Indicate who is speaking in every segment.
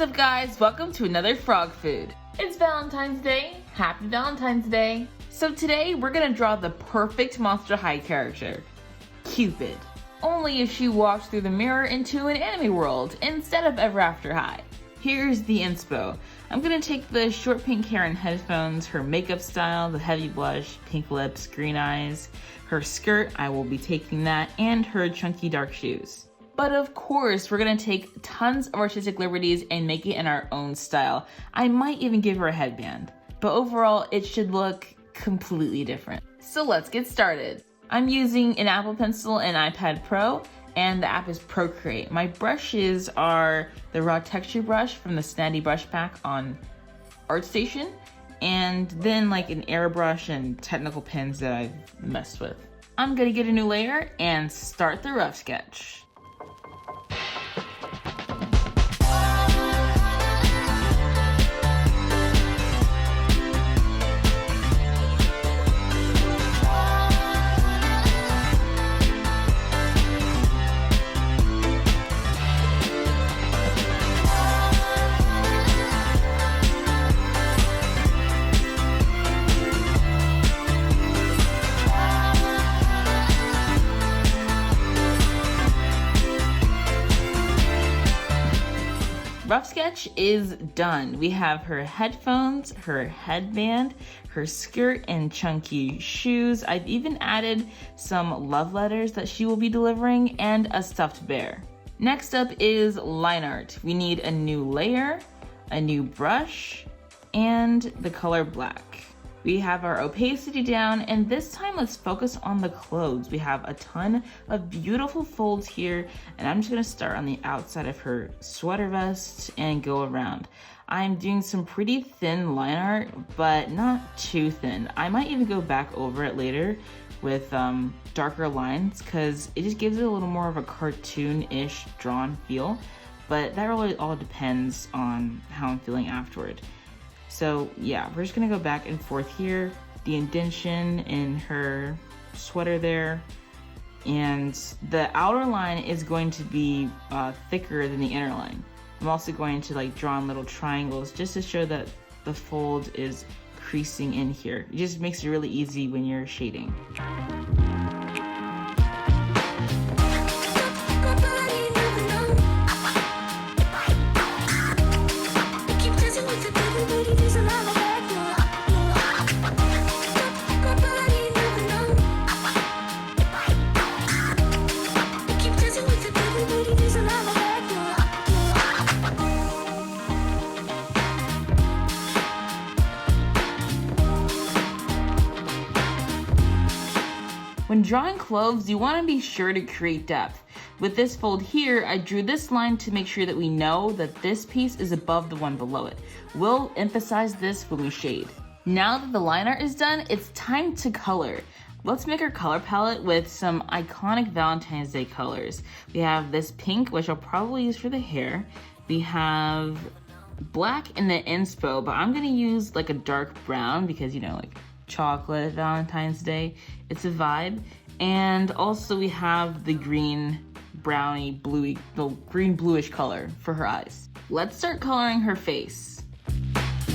Speaker 1: up, guys? Welcome to another frog food. It's Valentine's Day. Happy Valentine's Day. So today we're gonna draw the perfect Monster High character, Cupid. Only if she walks through the mirror into an anime world instead of Ever After High. Here's the inspo. I'm gonna take the short pink hair and headphones, her makeup style, the heavy blush, pink lips, green eyes, her skirt, I will be taking that, and her chunky dark shoes. But of course, we're gonna take tons of artistic liberties and make it in our own style. I might even give her a headband, but overall, it should look completely different. So let's get started. I'm using an Apple Pencil and iPad Pro, and the app is Procreate. My brushes are the raw texture brush from the Snazzy brush pack on ArtStation, and then like an airbrush and technical pens that I've messed with. I'm gonna get a new layer and start the rough sketch. Rough sketch is done. We have her headphones, her headband, her skirt, and chunky shoes. I've even added some love letters that she will be delivering and a stuffed bear. Next up is line art. We need a new layer, a new brush, and the color black. We have our opacity down, and this time let's focus on the clothes. We have a ton of beautiful folds here, and I'm just gonna start on the outside of her sweater vest and go around. I'm doing some pretty thin line art, but not too thin. I might even go back over it later with darker lines, because it just gives it a little more of a cartoon-ish drawn feel, but that really all depends on how I'm feeling afterward. So yeah, we're just gonna go back and forth here. The indentation in her sweater there. And the outer line is going to be thicker than the inner line. I'm also going to like draw in little triangles just to show that the fold is creasing in here. It just makes it really easy when you're shading. When drawing clothes, you want to be sure to create depth. With this fold here, I drew this line to make sure that we know that this piece is above the one below it. We'll emphasize this when we shade. Now that the line art is done, it's time to color. Let's make our color palette with some iconic Valentine's Day colors. We have this pink, which I'll probably use for the hair. We have black in the inspo, but I'm gonna use like a dark brown because, you know, like chocolate Valentine's Day, it's a vibe. And also we have the green brownie bluey, no, green bluish color for her eyes. Let's start coloring her face. You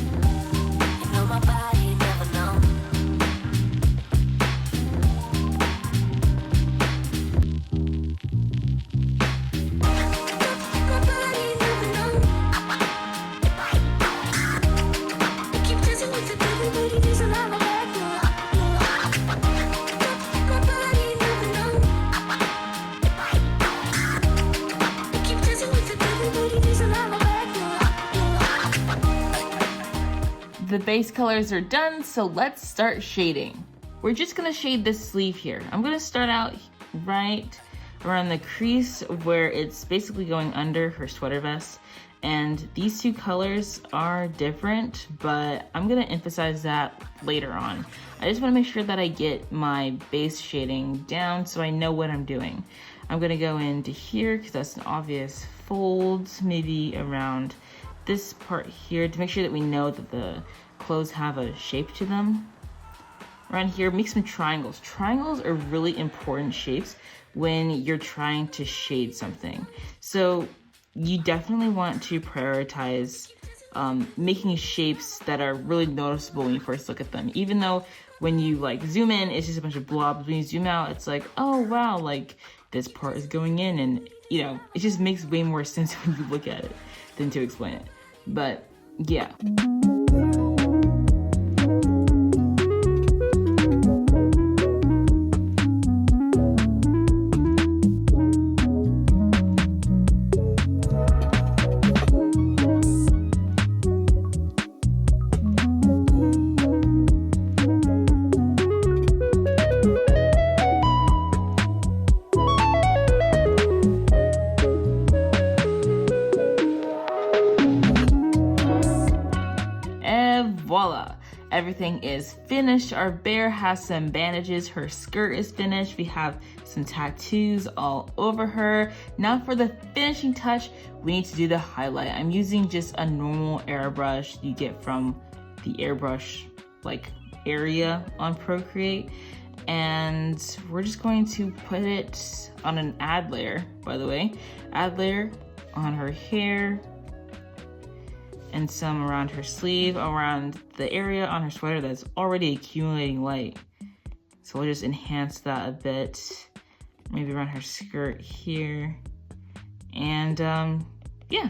Speaker 1: know my body never known. The base colors are done, so let's start shading. We're just gonna shade this sleeve here. I'm gonna start out right around the crease where it's basically going under her sweater vest. And these two colors are different, but I'm gonna emphasize that later on. I just wanna make sure that I get my base shading down so I know what I'm doing. I'm gonna go into here because that's an obvious fold, maybe around this part here to make sure that we know that the clothes have a shape to them. Around here, make some triangles. Triangles are really important shapes when you're trying to shade something. So you definitely want to prioritize making shapes that are really noticeable when you first look at them. Even though when you like zoom in, it's just a bunch of blobs. When you zoom out, it's like, oh wow, like this part is going in, and you know, it just makes way more sense when you look at it than to explain it. But yeah. Voila, everything is finished. Our bear has some bandages, her skirt is finished, we have some tattoos all over her. Now for the finishing touch, we need to do the highlight. I'm using just a normal airbrush you get from the airbrush like area on Procreate, and we're just going to put it on an ad layer, by the way. Ad layer on her hair, and some around her sleeve, around the area on her sweater that's already accumulating light. So we'll just enhance that a bit. Maybe around her skirt here. And yeah,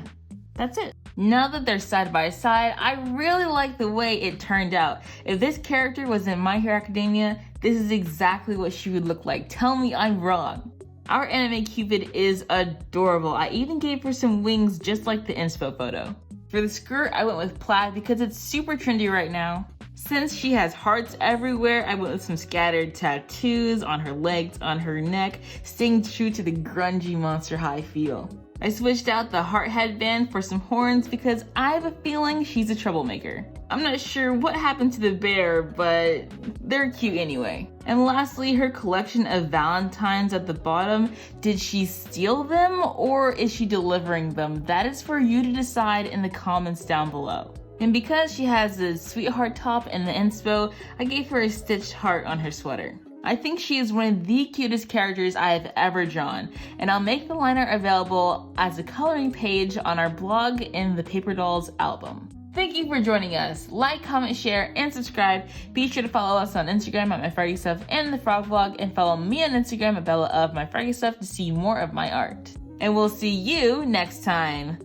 Speaker 1: that's it. Now that they're side by side, I really like the way it turned out. If this character was in My Hero Academia, this is exactly what she would look like. Tell me I'm wrong. Our anime Cupid is adorable. I even gave her some wings just like the inspo photo. For the skirt, I went with plaid because it's super trendy right now. Since she has hearts everywhere, I went with some scattered tattoos on her legs, on her neck, staying true to the grungy Monster High feel. I switched out the heart headband for some horns because I have a feeling she's a troublemaker. I'm not sure what happened to the bear, but they're cute anyway. And lastly, her collection of Valentines at the bottom. Did she steal them or is she delivering them? That is for you to decide in the comments down below. And because she has a sweetheart top in the inspo, I gave her a stitched heart on her sweater. I think she is one of the cutest characters I have ever drawn, and I'll make the liner available as a coloring page on our blog in the Paper Dolls album. Thank you for joining us. Like, comment, share, and subscribe. Be sure to follow us on Instagram at MyFroggyStuff and the Frog Vlog, and follow me on Instagram at Bella of MyFroggyStuff to see more of my art. And we'll see you next time.